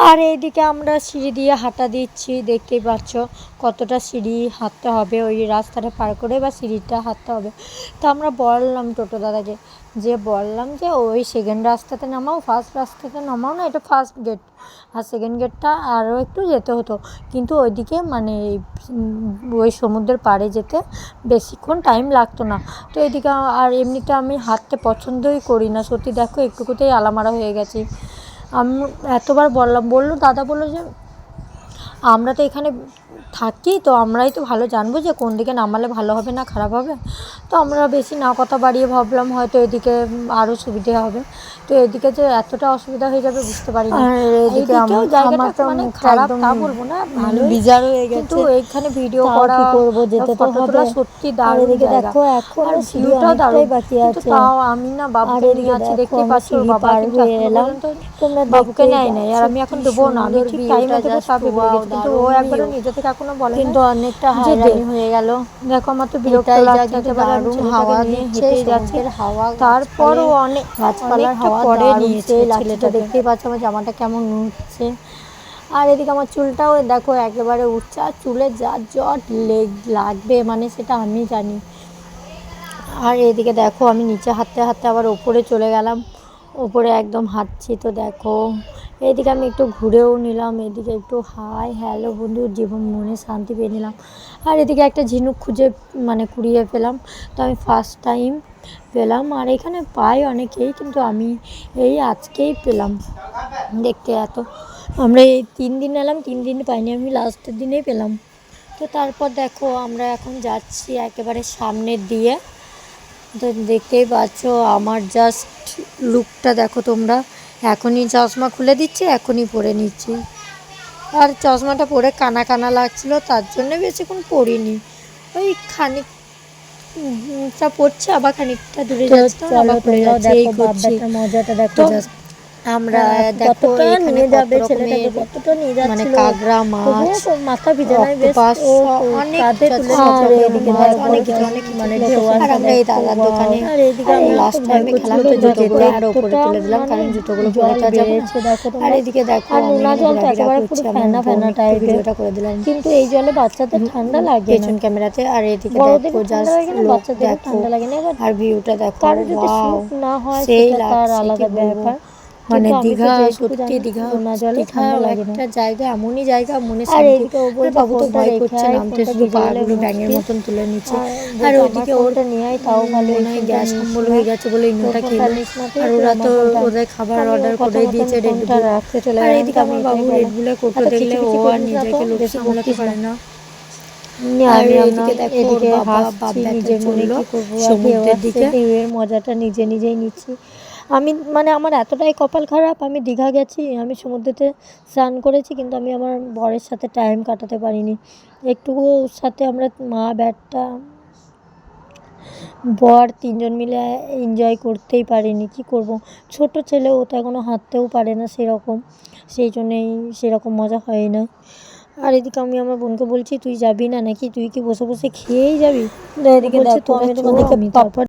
আর এইদিকে আমরা সিঁড়ি দিয়ে হাঁটা দিচ্ছি, দেখতেই পাচ্ছ কতটা সিঁড়ি হাঁটতে হবে, ওই রাস্তাটা পার করে বা সিঁড়িটা হাঁটতে হবে। তো আমরা বললাম টোটো দাদাকে, যে বললাম যে ওই সেকেন্ড রাস্তাতে নামাও, ফার্স্ট রাস্তাতে নামাও না, এটা ফার্স্ট গেট, আর সেকেন্ড গেটটা আরও একটু যেতে হতো, কিন্তু ওইদিকে মানে ওই সমুদ্রের পাড়ে যেতে বেশিক্ষণ টাইম লাগতো না। তো এদিকে আর এমনিতে আমি হাঁটতে পছন্দই করি না, সত্যি দেখো একটুকুতেই আলামারা হয়ে গেছি। আমি এতবার বললো দাদা বললো যে আমরা তো এখানে থাকি, তো আমরাই তো ভালো জানবো যে কোন দিকে নামালে ভালো হবে না খারাপ হবে। তো আমরা বেশি না কথা বাড়িয়ে ভাবলাম হয়তো এদিকে আরও সুবিধে হবে, তো এদিকে যে এতটা অসুবিধা হয়ে যাবে বুঝতে পারি না। এদিকে জায়গাটা মানে খারাপ তা বলবো না, ভালো বিজার হয়ে গেছে, কিন্তু এইখানে ভিডিও করা করবো, যেতে তো হবে। সত্যি দারুণ জায়গা, দেখো এখন আর ভিউটাও দারুণ বাকি আছে। তাও আমি না বাবুকে নিয়ে আছি, দেখতে পাচ্ছ বাবা কিন্তু তোমরা বাবুকে নেয় নাই, আর আমি এখন দেবো না, আমি ঠিক টাইমে দেবো তা ভেবে রেখেছি, কিন্তু ও একবারও নিজে থেকে এখনো বলে, কিন্তু অনেকটা হাইরানি হয়ে গেল। দেখো আমার তো বিরক্ত লাগছে, দারুণ হাওয়া দিচ্ছে, হেঁটে হাওয়া, তারপরও অনেক গাছপালার হাওয়া পরে নিয়েছে ছেলেটা, দেখতেই পাচ্ছ আমার জামাটা কেমন উঠছে। আর এদিকে আমার চুলটাও দেখো একেবারে উঠছে, আর চুলে যা জট লাগবে মানে সেটা আমি জানি। আর এদিকে দেখো আমি নিচে হাঁটতে হাঁটতে আবার ওপরে চলে গেলাম, ওপরে একদম হাঁটছি। তো দেখো এইদিকে আমি একটু ঘুরেও নিলাম, এদিকে একটু হাই হ্যালো বন্ধু জীবন মনে শান্তি পেয়ে নিলাম। আর এদিকে একটা ঝিনুক খুঁজে মানে কুড়িয়ে পেলাম, তো আমি ফার্স্ট টাইম পেলাম, আর এখানে পাই অনেকেই, কিন্তু আমি এই আজকেই পেলাম। দেখতে এত আমরা এই 3 দিন এলাম, 3 দিন পাইনি, আমি লাস্টের দিনেই পেলাম। তো তারপর দেখো আমরা এখন যাচ্ছি একেবারে সামনের দিয়ে, তো দেখতেই পাচ্ছ আমার জাস্ট লুকটা দেখো তোমরা। এখনই চশমা খুলে দিচ্ছি, এখনই পরে নিচ্ছি, আর চশমাটা পরে কানা কানা লাগছিলো তার জন্য বেশিক্ষণ পরিনি, ওই খানিকটা পড়ছে আবার খানিকটা দূরে যাচ্ছে, আবার পড়ে যাচ্ছে, এই করছি। মজাটা দেখো জাস্ট আমরা দেখো এখানে যাবে ছেলেটাকে কতটা নিয়ে যাচ্ছিল, মানে কাঁকড়া মাছ, মাথা ভিজে নাই বেশ, অনেক অনেক মানে ঢেউ আসে। আর আমরা এই দাদার দোকানে লাস্ট টাইমে খেলাম, তো জুতোগুলো আরো উপরে তুলে দিলাম কারণ জুতোগুলো পরে তো যাবে না। আর এদিকে দেখো আর নোনা জলটা একেবারে পুরো ফেনা ফেনা টাইপের, ভিডিওটা করে দিলাম, কিন্তু এই জলে বাচ্চাদের ঠান্ডা লাগে পেছন ক্যামেরাতে। আর এদিকে দেখো জাস্ট বাচ্চাদের ঠান্ডা লাগে না, আর ভিউটা দেখো, কারণ যদি শুট না হয় সেটা তার আলাদা ব্যাপার। মানে দীঘা সত্যি দীঘা একটা জায়গা, এমনই জায়গা মনে শান্তি। বাবু তো ভয় করছে নামতে, শুধু পাগুলো ব্যাঙের মতন তুলে নিচ্ছে। আর ওইদিকে ওটা নিয়ে তাও ভালো, গ্যাস অম্বল হয়ে গেছে বলে ইনোটা খেলো, আর ওরা তো ওদের খাবার অর্ডার করে দিয়েছে রেডবুল রাখতে চলে। আর এইদিকে আমার বাবু রেডবুলে কোটো দেখলে ও আর নিজেকে লোক সামলাতে পারে না। আর এদিকে দেখো এদিকে হাসছি নিজের মনে, কি করবো, সমুদ্রের দিকে ঢেউয়ের মজাটা নিজে নিজেই নিচ্ছি। আমি মানে আমার এতটাই কপাল খারাপ, আমি দীঘা গেছি, আমি সমুদ্রেতে স্নান করেছি, কিন্তু আমি আমার বরের সাথে টাইম কাটাতে পারিনি একটুকু। সাথে আমরা মা ব্যাটটা বর 3 জন মিলে এনজয় করতেই পারিনি, কি করব, ছোট ছেলে, ও তো এখনও হাঁটতেও পারে না সেরকম, সেই জন্যেই সেরকম মজা হয় না। আর এদিকে আমি আমার বোনকে বলছি তুই যাবি না নাকি, তুই কি বসে বসে খেয়েই যাবি? এদিকে দেখো আমি তোমাদেরকে